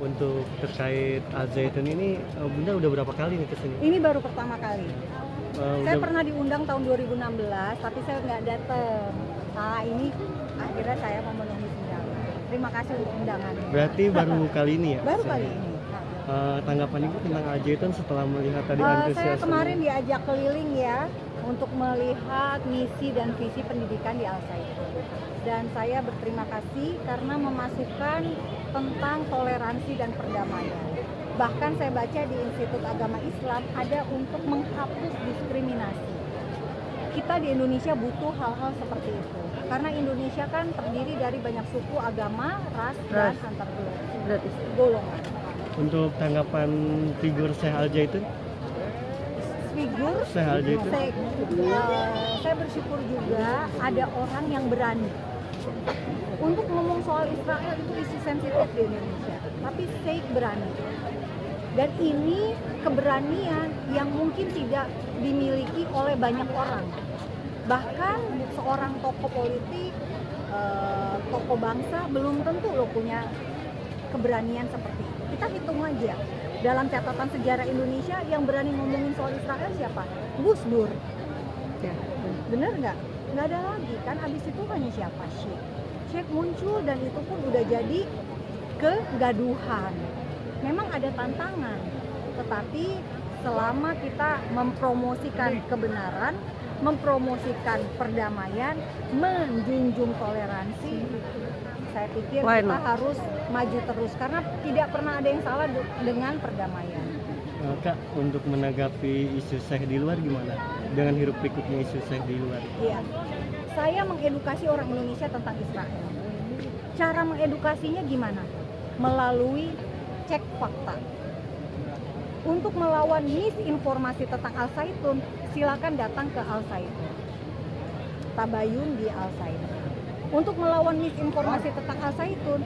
untuk terkait Al Zaitun ini, Bunda udah berapa kali nih kesini? Ini baru pertama kali. Saya Udah pernah diundang tahun 2016, tapi saya nggak datang. Nah, ini akhirnya saya memenuhi undangan. Terima kasih untuk undangannya. berarti baru kali ini ya? Baru kesini? kali ini. Tanggapan Ibu tentang Al Zaitun setelah melihat tadi Saya antusiasme? kemarin diajak keliling ya untuk melihat misi dan visi pendidikan di Al Zaitun. Dan saya berterima kasih karena memasukkan tentang toleransi dan perdamaian. Bahkan saya baca di Institut Agama Islam ada untuk menghapus diskriminasi. Kita di Indonesia butuh hal-hal seperti itu. Karena Indonesia kan terdiri dari banyak suku, agama, ras, dan antar golongan. Untuk tanggapan figur Syekh Al Zaitun? Figur, Syekh Al Zaitun? saya bersyukur juga ada orang yang berani untuk ngomong soal Israel. Itu isu sensitif di Indonesia, tapi Sheikh berani, dan ini keberanian yang mungkin tidak dimiliki oleh banyak orang. Bahkan seorang tokoh politik, tokoh bangsa belum tentu loh punya keberanian seperti itu. Kita hitung aja dalam catatan sejarah Indonesia yang berani ngomongin soal Israel siapa? Gus Dur. Ya, bener nggak? Nggak ada lagi kan. Abis itu hanya siapa? Sheikh muncul, dan itu pun udah jadi kegaduhan. Memang ada tantangan, tetapi selama kita mempromosikan kebenaran, mempromosikan perdamaian, menjunjung toleransi, saya pikir kita harus maju terus karena tidak pernah ada yang salah dengan perdamaian. Kak, untuk menanggapi isu Syekh di luar gimana? Dengan hiruk pikuknya isu Syekh di luar? Iya, saya mengedukasi orang Indonesia tentang Israel. Cara mengedukasinya gimana? Melalui cek fakta. Untuk melawan misinformasi tentang Al Zaitun, silakan datang ke Al Zaitun. Tabayun di Al Zaitun. Untuk melawan misinformasi tentang Al Zaitun,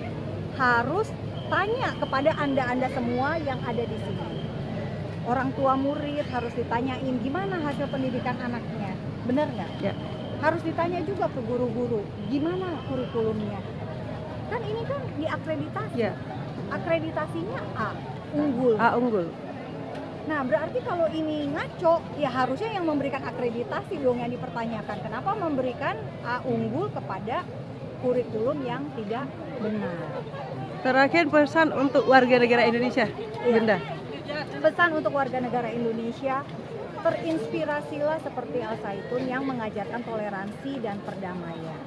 harus tanya kepada Anda semua yang ada di sini. Orang tua murid harus ditanyain gimana hasil pendidikan anaknya, benar nggak? Ya. Harus ditanya juga ke guru-guru, gimana kurikulumnya. Kan ini kan diakreditasi. Ya. Akreditasinya A, unggul. A unggul. Nah, berarti kalau ini ngaco, ya harusnya yang memberikan akreditasi dong yang dipertanyakan. Kenapa memberikan A unggul kepada kurikulum yang tidak benar? Terakhir pesan untuk warga negara Indonesia, Bunda. Pesan untuk warga negara Indonesia, terinspirasilah seperti Al Zaitun yang mengajarkan toleransi dan perdamaian.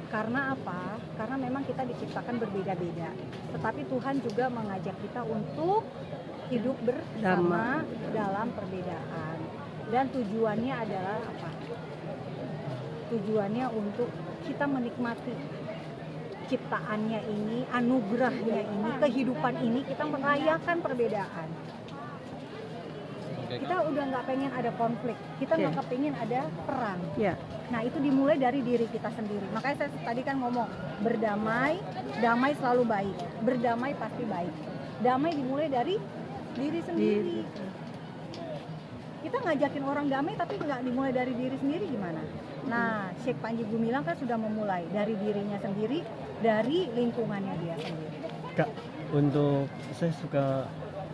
Karena apa? Karena memang kita diciptakan berbeda-beda. Tetapi Tuhan juga mengajak kita untuk hidup bersama dalam perbedaan. Dan tujuannya adalah apa? Tujuannya untuk kita menikmati ciptaannya ini, anugerahnya ini, kehidupan ini, kita merayakan perbedaan. Kita udah nggak pengen ada konflik, kita nggak pengen ada perang. Nah, itu dimulai dari diri kita sendiri. Makanya saya tadi kan ngomong, berdamai, damai selalu baik, berdamai pasti baik. Damai dimulai dari diri sendiri. Kita ngajakin orang damai tapi nggak dimulai dari diri sendiri gimana? Nah, Syekh Panji Gumilang kan sudah memulai dari dirinya sendiri, dari lingkungannya dia sendiri. Kak, untuk saya suka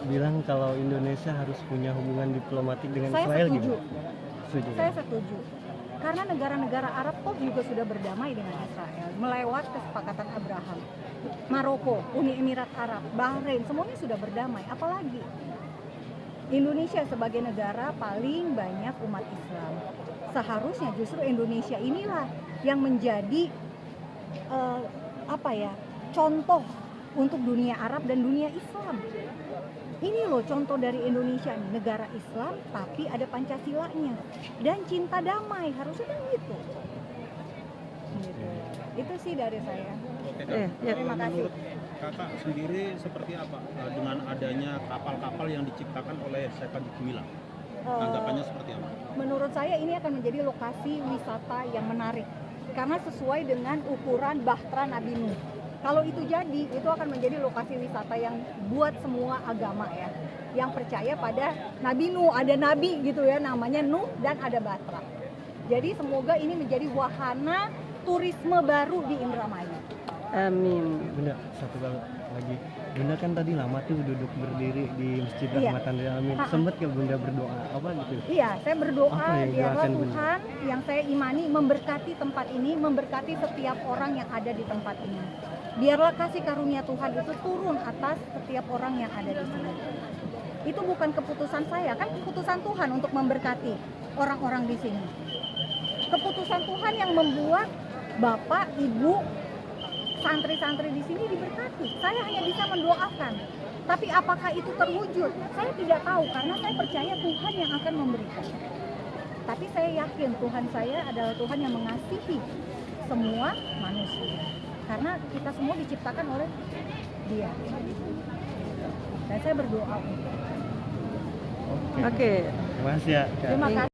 bilang kalau Indonesia harus punya hubungan diplomatik dengan Israel gitu. Saya setuju. Karena negara-negara Arab toh juga sudah berdamai dengan Israel melewat kesepakatan Abraham. Maroko, Uni Emirat Arab, Bahrain, semuanya sudah berdamai. Apalagi Indonesia sebagai negara paling banyak umat Islam. Seharusnya justru Indonesia inilah yang menjadi contoh untuk dunia Arab dan dunia Islam. Ini loh contoh dari Indonesia nih, negara Islam tapi ada Pancasilanya dan cinta damai, harusnya kan gitu. Itu sih dari saya. Oke, Kak. Terima kasih. Kakak sendiri seperti apa dengan adanya kapal-kapal yang diciptakan oleh Syekh Panji Gumilang? Tanggapannya seperti apa? Menurut saya ini akan menjadi lokasi wisata yang menarik karena sesuai dengan ukuran Bahtera Nabi Nuh. Kalau itu jadi, itu akan menjadi lokasi wisata yang buat semua agama ya, yang percaya pada Nabi Nuh. Ada Nabi gitu ya, namanya Nuh, dan ada Bahtera. Jadi semoga ini menjadi wahana turisme baru di Indramayu. Amin. Bunda, satu lagi. Bunda kan tadi lama tuh duduk berdiri di Masjid Iya. Rahmatan lil Alamin. Ha-ha. Sempet ke Bunda berdoa apa gitu? Iya, saya berdoa Apa yang biarlah doakan, Bunda? Tuhan yang saya imani memberkati tempat ini, memberkati setiap orang yang ada di tempat ini. Biarlah kasih karunia Tuhan itu turun atas setiap orang yang ada di sini. Itu bukan keputusan saya, kan keputusan Tuhan untuk memberkati orang-orang di sini. Keputusan Tuhan yang membuat Bapak, Ibu, santri-santri di sini diberkati. Saya hanya bisa mendoakan. Tapi apakah itu terwujud? Saya tidak tahu karena saya percaya Tuhan yang akan memberikan. Tapi saya yakin Tuhan saya adalah Tuhan yang mengasihi semua manusia. Karena kita semua diciptakan oleh Dia. Dan saya berdoa untuk. Oke. Oke. Terima kasih ya, Kak. Terima kasih.